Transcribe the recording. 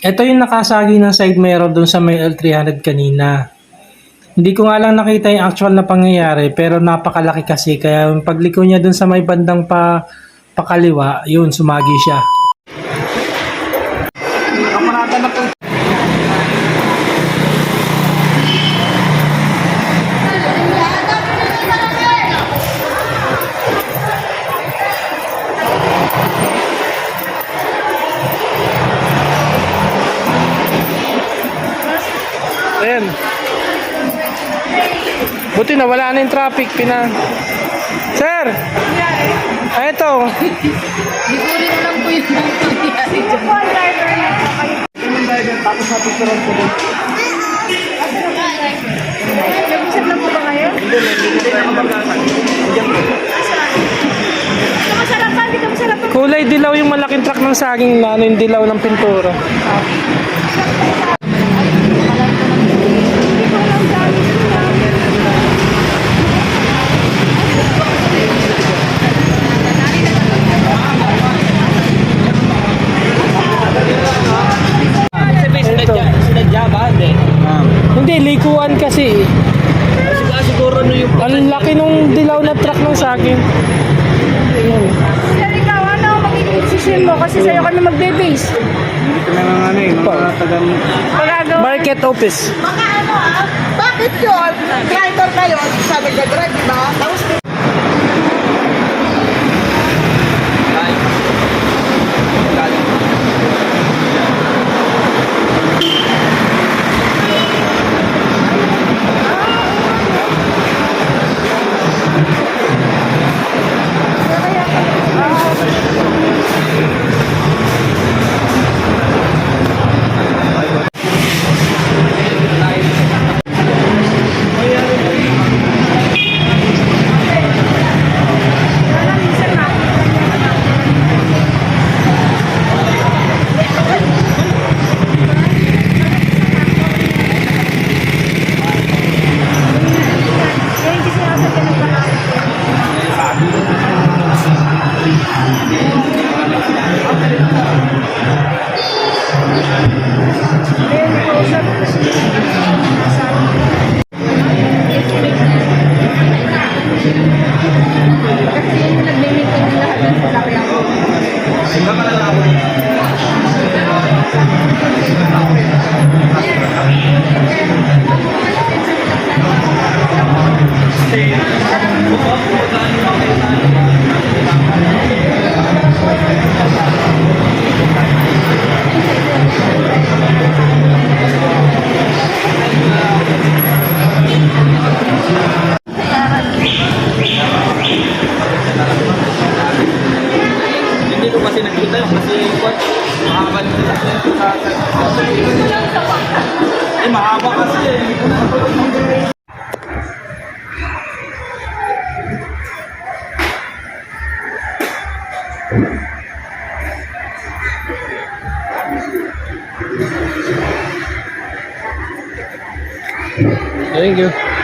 Ito yung nakasagi ng side mirror dun sa may L300 kanina. Hindi ko nga lang nakita yung actual na pangyayari pero napakalaki kasi kaya yung pagliko niya dun sa may bandang pakaliwa, yun sumagi siya. Kamarada na po. Ayan. Buti na wala na yung traffic. Sir! Ay, ito. Ligurin mo lang po yung nangyayari dyan. Yung driver, tapos sa picturean ko din. Nag-usap lang po ba kayo? Hindi na kamagasan. Diyan po. Masarapan, dito masarapan. Kulay dilaw yung malaking truck ng saging na yung dilaw ng pintura. Sinadya ba? Hindi, likuan kasi. Siguro no yung Ang laki nung dilaw na truck ng saging. Sir, ikaw, ano ang magiging decision mo? Kasi sa'yo kami magbe-base. Hindi ko na nga mga tagang... Pagagawa. Market office. Baka ano bakit yun? Driver kayo, sabi niya drive, di ba? Tapos Hindi ko kasi nakita yung kasi mahaba yung mahaba kasi Thank you.